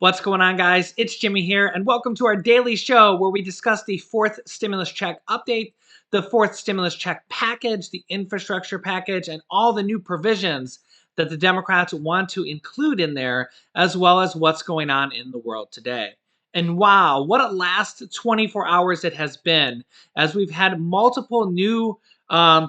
What's going on, guys? It's Jimmy here, and welcome to our daily show where we discuss the fourth stimulus check update, the fourth stimulus check package, the infrastructure package, and all the new provisions that the Democrats want to include in there, as well as what's going on in the world today. And wow, what a last 24 hours it has been, as we've had multiple new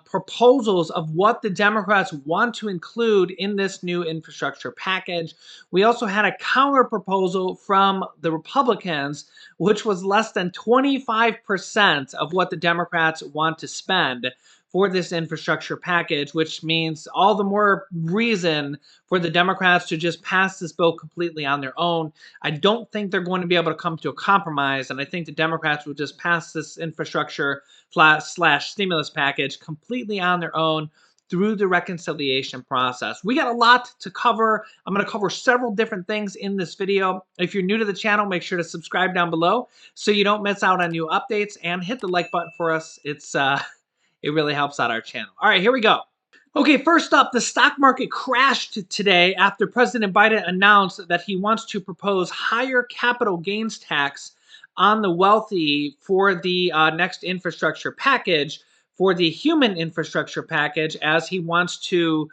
proposals of what the Democrats want to include in this new infrastructure package. We also had a counter proposal from the Republicans, which was less than 25% of what the Democrats want to spend for this infrastructure package, which means all the more reason for the Democrats to just pass this bill completely on their own. I don't think they're going to be able to come to a compromise, and I think the Democrats will just pass this infrastructure slash stimulus package completely on their own through the reconciliation process. We got a lot to cover. I'm going to cover several different things in this video. If you're new to the channel, make sure to subscribe down below so you don't miss out on new updates, and hit the like button for us. It really helps out our channel. All right, here we go. Okay, first up, the stock market crashed today after President Biden announced that he wants to propose higher capital gains tax on the wealthy for the next infrastructure package, for the human infrastructure package, as he wants to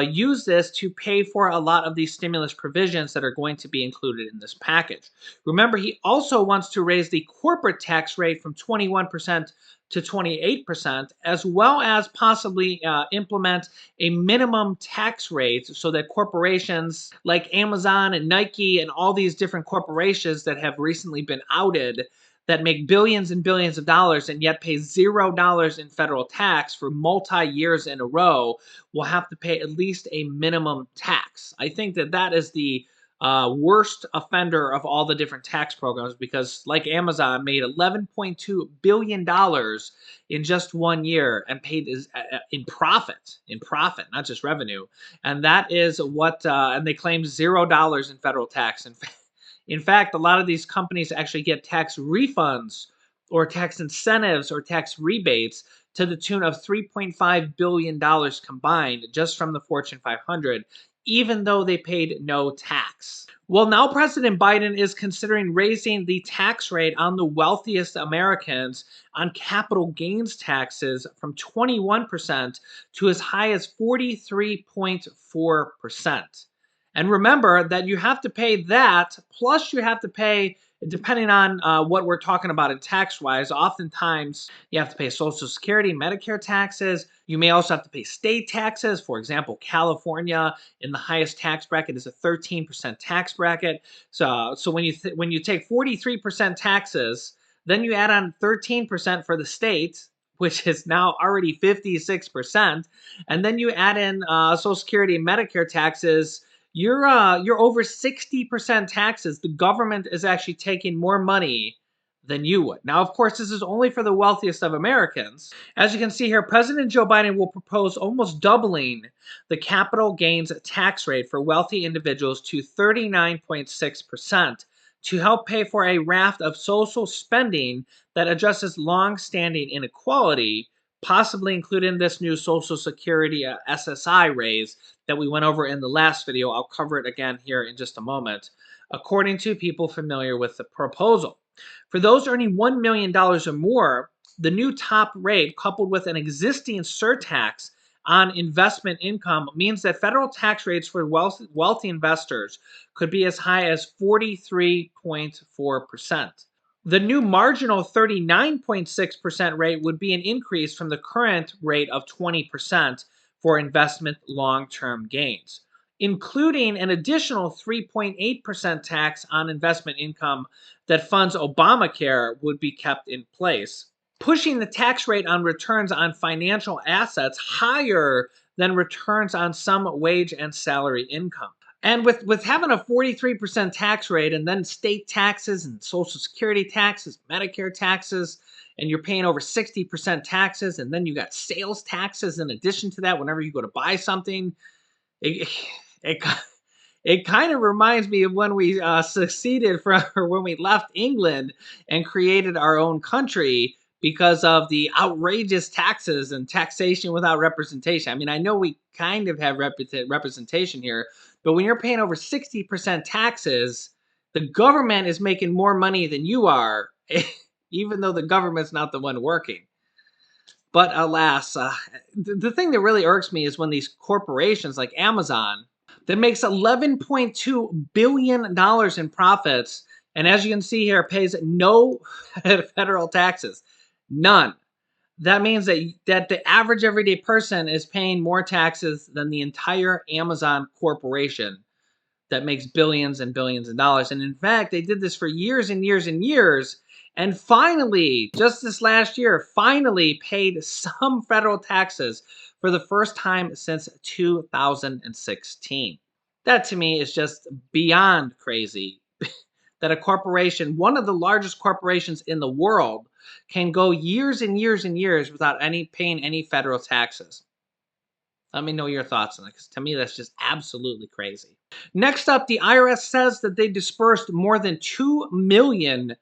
use this to pay for a lot of these stimulus provisions that are going to be included in this package. Remember, he also wants to raise the corporate tax rate from 21% to 28%, as well as possibly implement a minimum tax rate so that corporations like Amazon and Nike and all these different corporations that have recently been outed, that make billions and billions of dollars and yet pay $0 in federal tax for multi-years in a row, will have to pay at least a minimum tax. I think that that is the worst offender of all the different tax programs, because like Amazon made $11.2 billion in just 1 year and paid in profit, not just revenue. And that is what, and they claim $0 in federal tax. In fact, a lot of these companies actually get tax refunds or tax incentives or tax rebates to the tune of $3.5 billion combined just from the Fortune 500, even though they paid no tax. Well, now President Biden is considering raising the tax rate on the wealthiest Americans on capital gains taxes from 21% to as high as 43.4%. And remember that you have to pay that, plus you have to pay, depending on what we're talking about in tax-wise, oftentimes you have to pay Social Security, Medicare taxes. You may also have to pay state taxes. For example, California in the highest tax bracket is a 13% tax bracket. So when you take 43% taxes, then you add on 13% for the state, which is now already 56%, and then you add in Social Security and Medicare taxes. You're over 60% taxes. The government is actually taking more money than you would. Now, of course, this is only for the wealthiest of Americans. As you can see here, President Joe Biden will propose almost doubling the capital gains tax rate for wealthy individuals to 39.6% to help pay for a raft of social spending that addresses long-standing inequality, possibly including this new Social Security SSI raise that we went over in the last video. I'll cover it again here in just a moment, according to people familiar with the proposal. For those earning $1 million or more, the new top rate, coupled with an existing surtax on investment income, means that federal tax rates for wealthy investors could be as high as 43.4%. The new marginal 39.6% rate would be an increase from the current rate of 20% for investment long-term gains, including an additional 3.8% tax on investment income that funds Obamacare would be kept in place, pushing the tax rate on returns on financial assets higher than returns on some wage and salary income. And with having a 43% tax rate and then state taxes and Social Security taxes, Medicare taxes, and you're paying over 60% taxes, and then you got sales taxes in addition to that whenever you go to buy something, it kind of reminds me of when we seceded from, or when we left England and created our own country because of the outrageous taxes and taxation without representation. I mean, I know we kind of have representation here, but when you're paying over 60% taxes, The government is making more money than you are, even though the government's not the one working. But alas, the thing that really irks me is when these corporations like Amazon that makes $11.2 billion in profits, and as you can see here, pays no federal taxes. None. That means that the average everyday person is paying more taxes than the entire Amazon corporation that makes billions and billions of dollars. And in fact, they did this for years and years and years. And finally, just this last year, finally paid some federal taxes for the first time since 2016. That to me is just beyond crazy that a corporation, one of the largest corporations in the world, can go years and years and years without paying any federal taxes. Let me know your thoughts on that, because to me, that's just absolutely crazy. Next up, the IRS says that they dispersed more than 2 million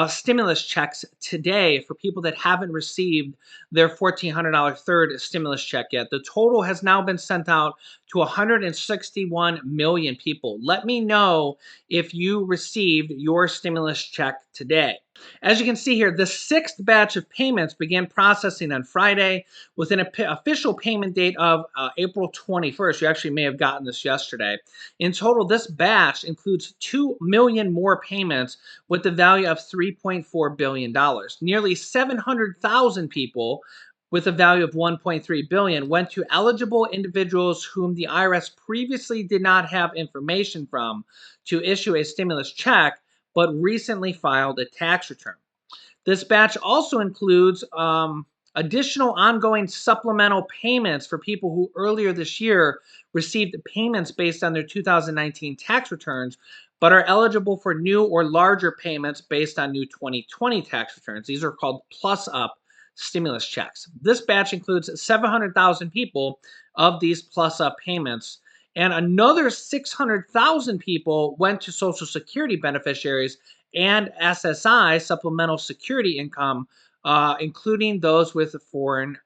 stimulus checks today for people that haven't received their $1,400 third stimulus check yet. The total has now been sent out to 161 million people. Let me know if you received your stimulus check today. As you can see here, the sixth batch of payments began processing on Friday with an official payment date of April 21st. You actually may have gotten this yesterday. In total, this batch includes 2 million more payments with the value of $3.4 billion. Nearly 700,000 people with a value of $1.3 billion went to eligible individuals whom the IRS previously did not have information from to issue a stimulus check, but recently filed a tax return. This batch also includes additional ongoing supplemental payments for people who earlier this year received payments based on their 2019 tax returns, but are eligible for new or larger payments based on new 2020 tax returns. These are called plus-up stimulus checks. This batch includes 700,000 people of these plus-up payments, and another 600,000 people went to Social Security beneficiaries and SSI, supplemental security income, including those with foreign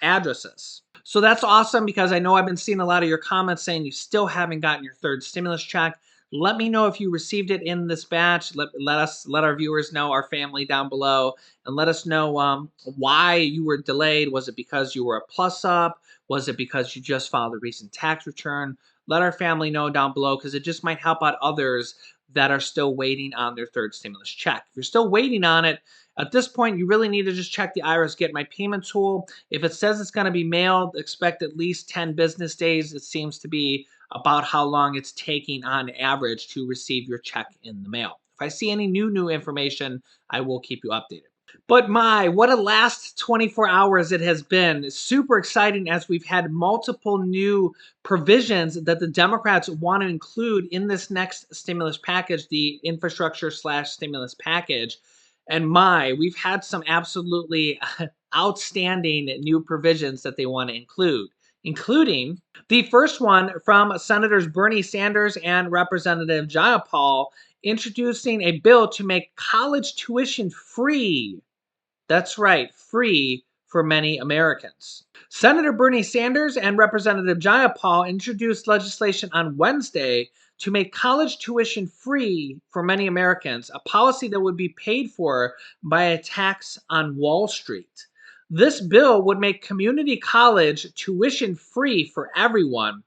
addresses. So that's awesome, because I know I've been seeing a lot of your comments saying you still haven't gotten your third stimulus check. Let me know if you received it in this batch. Let our viewers know, our family down below, and let us know why you were delayed. Was it because you were a plus up? Was it because you just filed a recent tax return? Let our family know down below, because it just might help out others that are still waiting on their third stimulus check. If you're still waiting on it, at this point, you really need to just check the IRS Get My Payment tool. If it says it's going to be mailed, expect at least 10 business days. It seems to be about how long it's taking on average to receive your check in the mail. If I see any new information, I will keep you updated. But what a last 24 hours it has been. Super exciting, as we've had multiple new provisions that the Democrats want to include in this next stimulus package, the infrastructure/stimulus package. And we've had some absolutely outstanding new provisions that they want to include, including the first one from Senators Bernie Sanders and Representative Jayapal, introducing a bill to make college tuition free. That's right, free for many Americans. Senator Bernie Sanders and Representative Jayapal introduced legislation on Wednesday to make college tuition free for many Americans, a policy that would be paid for by a tax on Wall Street. This bill would make community college tuition free for everyone,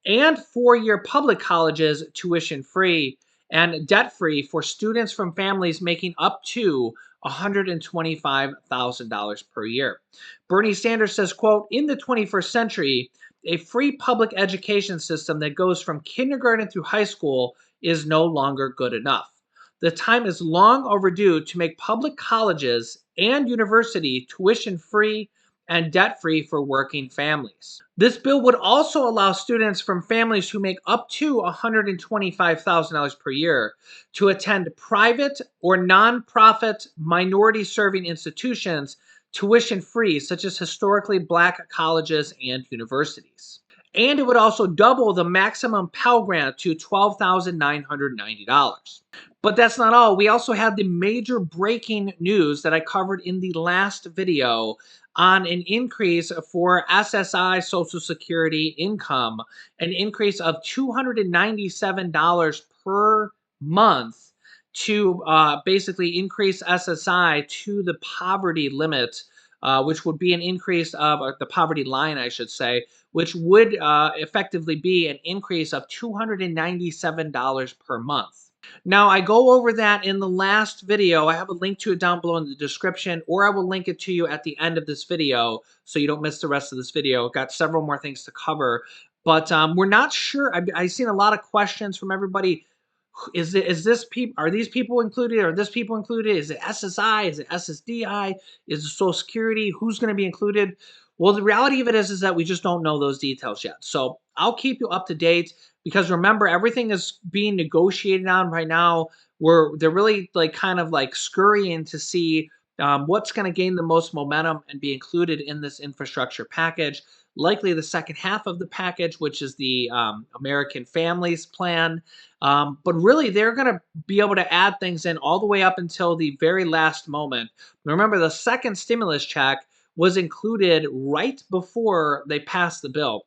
and four-year public colleges tuition free and debt-free for students from families making up to $125,000 per year. Bernie Sanders says, quote, "In the 21st century, a free public education system that goes from kindergarten through high school is no longer good enough. The time is long overdue to make public colleges and university tuition free and debt-free for working families." This bill would also allow students from families who make up to $125,000 per year to attend private or nonprofit minority-serving institutions tuition-free, such as historically Black colleges and universities. And it would also double the maximum Pell Grant to $12,990. But that's not all. We also had the major breaking news that I covered in the last video on an increase for SSI Social Security income, an increase of $297 per month to basically increase SSI to the poverty limit, which would be an increase of the poverty line, I should say, which would effectively be an increase of $297 per month. Now, I go over that in the last video. I have a link to it down below in the description, or I will link it to you at the end of this video so you don't miss the rest of this video. Got several more things to cover, but we're not sure. I've seen a lot of questions from everybody. Is this people? Are these people included? Are this people included? Is it SSI? Is it SSDI? Is it Social Security? Who's going to be included? Well, the reality of it is that we just don't know those details yet. So I'll keep you up to date because remember, everything is being negotiated on right now. They're really like kind of like scurrying to see what's going to gain the most momentum and be included in this infrastructure package. Likely the second half of the package, which is the American Families Plan. But really, they're going to be able to add things in all the way up until the very last moment. Remember, the second stimulus check was included right before they passed the bill.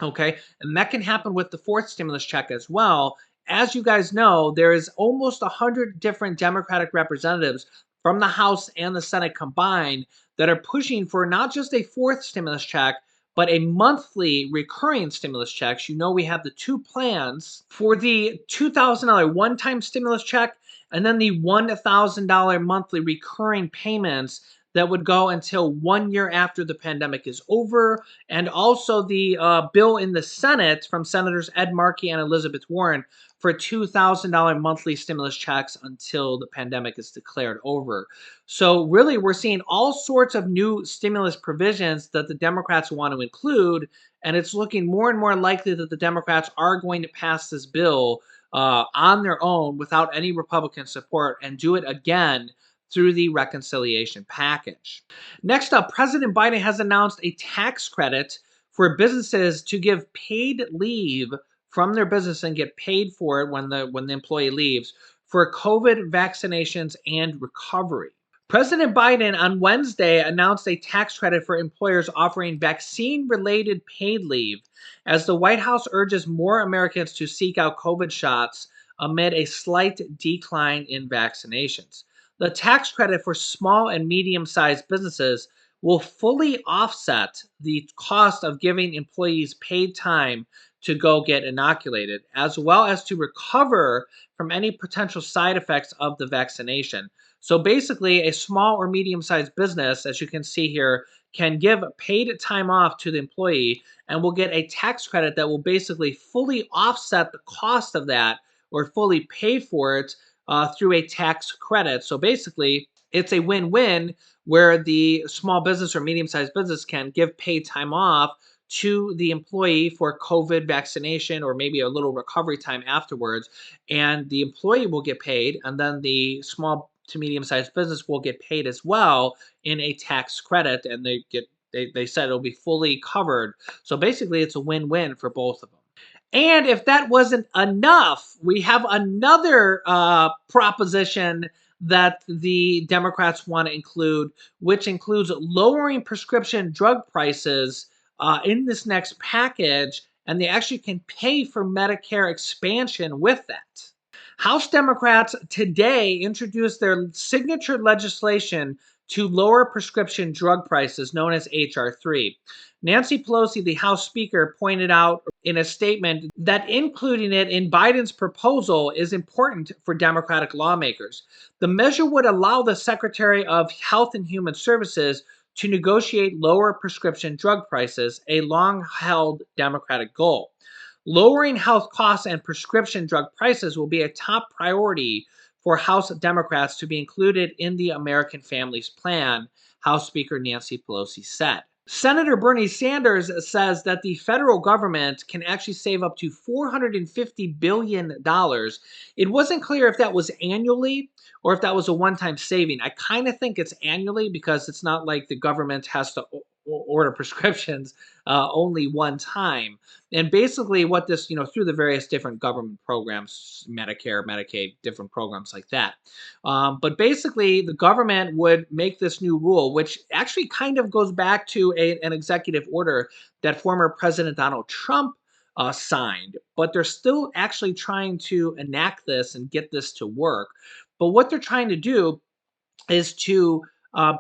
Okay, and that can happen with the fourth stimulus check as well. As you guys know, there is almost 100 different Democratic representatives from the House and the Senate combined that are pushing for not just a fourth stimulus check, but a monthly recurring stimulus checks. You know, we have the two plans for the $2,000 one-time stimulus check and then the $1,000 monthly recurring payments that would go until 1 year after the pandemic is over, and also the bill in the Senate from Senators Ed Markey and Elizabeth Warren for $2,000 monthly stimulus checks until the pandemic is declared over. So really, we're seeing all sorts of new stimulus provisions that the Democrats want to include, and it's looking more and more likely that the Democrats are going to pass this bill on their own without any Republican support and do it again through the reconciliation package. Next up, President Biden has announced a tax credit for businesses to give paid leave from their business and get paid for it when the employee leaves for COVID vaccinations and recovery. President Biden on Wednesday announced a tax credit for employers offering vaccine-related paid leave as the White House urges more Americans to seek out COVID shots amid a slight decline in vaccinations. The tax credit for small and medium-sized businesses will fully offset the cost of giving employees paid time to go get inoculated, as well as to recover from any potential side effects of the vaccination. So basically, a small or medium-sized business, as you can see here, can give paid time off to the employee and will get a tax credit that will basically fully offset the cost of that or fully pay for it through a tax credit. So basically, it's a win-win where the small business or medium-sized business can give paid time off to the employee for COVID vaccination or maybe a little recovery time afterwards, and the employee will get paid, and then the small to medium-sized business will get paid as well in a tax credit, and they said it'll be fully covered. So basically, it's a win-win for both of them. And if that wasn't enough, we have another proposition that the Democrats want to include, which includes lowering prescription drug prices in this next package, and they actually can pay for Medicare expansion with that. House Democrats today introduced their signature legislation to lower prescription drug prices, known as H.R. 3. Nancy Pelosi, the House Speaker, pointed out in a statement that including it in Biden's proposal is important for Democratic lawmakers. The measure would allow the Secretary of Health and Human Services to negotiate lower prescription drug prices, a long-held Democratic goal. Lowering health costs and prescription drug prices will be a top priority for House Democrats to be included in the American Families Plan, House Speaker Nancy Pelosi said. Senator Bernie Sanders says that the federal government can actually save up to $450 billion. It wasn't clear if that was annually or if that was a one-time saving. I kind of think it's annually because it's not like the government has to order prescriptions only one time. And basically what this, through the various different government programs, Medicare, Medicaid, different programs like that. But basically the government would make this new rule, which actually kind of goes back to an executive order that former President Donald Trump signed, but they're still actually trying to enact this and get this to work. But what they're trying to do is to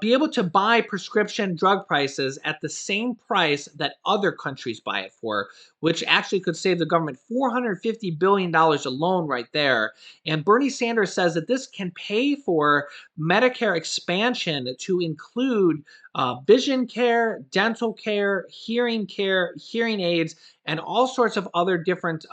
be able to buy prescription drug prices at the same price that other countries buy it for, which actually could save the government $450 billion alone right there. And Bernie Sanders says that this can pay for Medicare expansion to include vision care, dental care, hearing aids, and all sorts of other different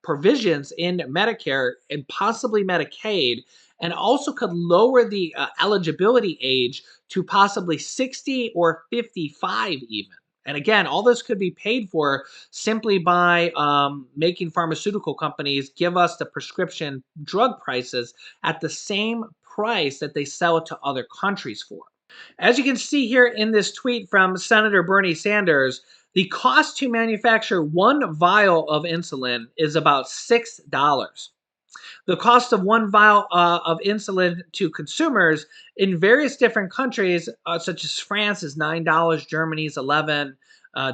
provisions in Medicare and possibly Medicaid, and also could lower the eligibility age to possibly 60 or 55 even. And again, all this could be paid for simply by making pharmaceutical companies give us the prescription drug prices at the same price that they sell it to other countries for. As you can see here in this tweet from Senator Bernie Sanders, the cost to manufacture one vial of insulin is about $6. The cost of one vial of insulin to consumers in various different countries, such as France, is $9, Germany is $11,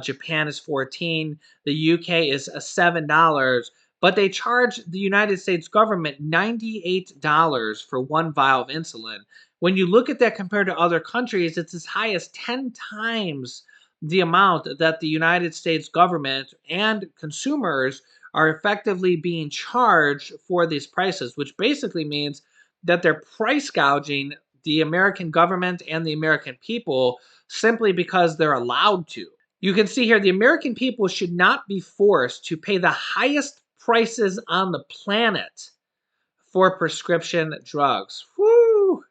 Japan is $14, the UK is $7, but they charge the United States government $98 for one vial of insulin. When you look at that compared to other countries, it's as high as 10 times the amount that the United States government and consumers are effectively being charged for these prices, which basically means that they're price gouging the American government and the American people simply because they're allowed to. You can see here the American people should not be forced to pay the highest prices on the planet for prescription drugs. Woo!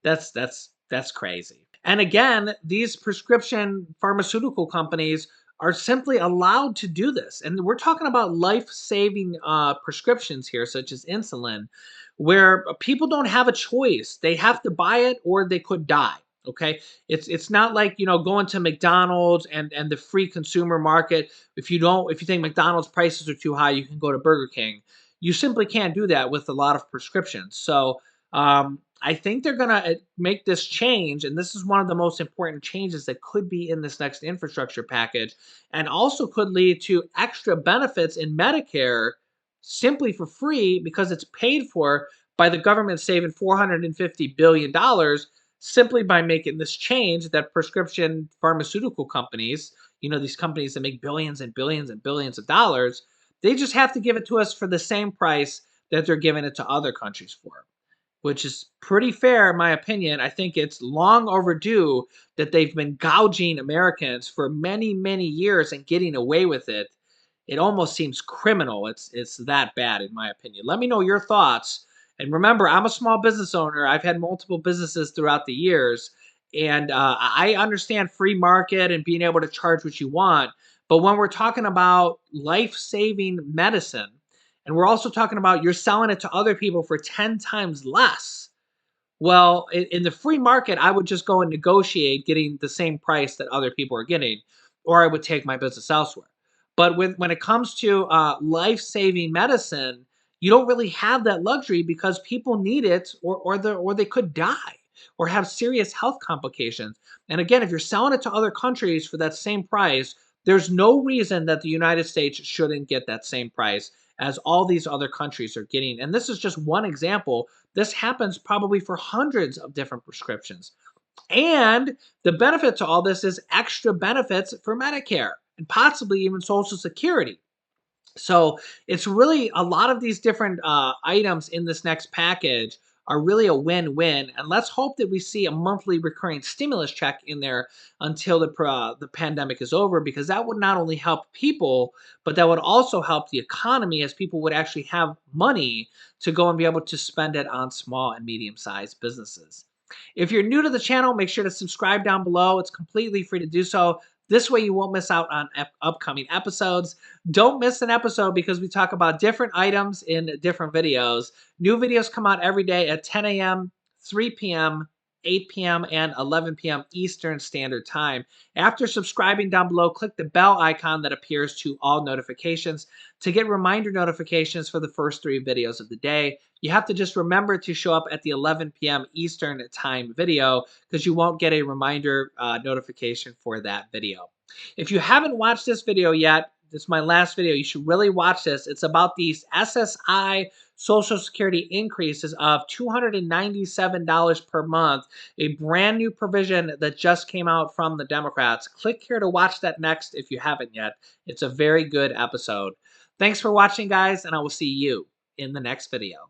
That's crazy. And again, these prescription pharmaceutical companies are simply allowed to do this. And we're talking about life-saving prescriptions here, such as insulin, where people don't have a choice. They have to buy it or they could die. Okay, it's not like going to McDonald's and the free consumer market. If you think McDonald's prices are too high, you can go to Burger King. You simply can't do that with a lot of prescriptions. So I think they're going to make this change, and this is one of the most important changes that could be in this next infrastructure package, and also could lead to extra benefits in Medicare simply for free because it's paid for by the government saving $450 billion simply by making this change that prescription pharmaceutical companies, these companies that make billions and billions and billions of dollars, they just have to give it to us for the same price that they're giving it to other countries for, which is pretty fair in my opinion. I think it's long overdue that they've been gouging Americans for many, many years and getting away with it. It almost seems criminal. It's that bad in my opinion. Let me know your thoughts. And remember, I'm a small business owner. I've had multiple businesses throughout the years. And I understand free market and being able to charge what you want. But when we're talking about life-saving medicine, and we're also talking about you're selling it to other people for 10 times less. Well, in the free market, I would just go and negotiate getting the same price that other people are getting, or I would take my business elsewhere. But when it comes to life-saving medicine, you don't really have that luxury because people need it, or they could die or have serious health complications. And again, if you're selling it to other countries for that same price, there's no reason that the United States shouldn't get that same price as all these other countries are getting. And this is just one example. This happens probably for hundreds of different prescriptions. And the benefit to all this is extra benefits for Medicare and possibly even Social Security. So it's really a lot of these different items in this next package are really a win-win. And let's hope that we see a monthly recurring stimulus check in there until the pandemic is over, because that would not only help people, but that would also help the economy, as people would actually have money to go and be able to spend it on small and medium-sized businesses. If you're new to the channel, make sure to subscribe down below. It's completely free to do so. This way you won't miss out on upcoming episodes. Don't miss an episode because we talk about different items in different videos. New videos come out every day at 10 a.m., 3 p.m., 8 p.m., and 11 p.m. Eastern Standard Time. After subscribing down below, click the bell icon that appears to all notifications to get reminder notifications for the first 3 videos of the day. You have to just remember to show up at the 11 p.m. Eastern Time video because you won't get a reminder notification for that video. If you haven't watched this video yet, This is my last video. You should really watch this. It's about these SSI Social Security increases of $297 per month, a brand new provision that just came out from the Democrats. Click here to watch that next if you haven't yet. It's a very good episode. Thanks for watching, guys, and I will see you in the next video.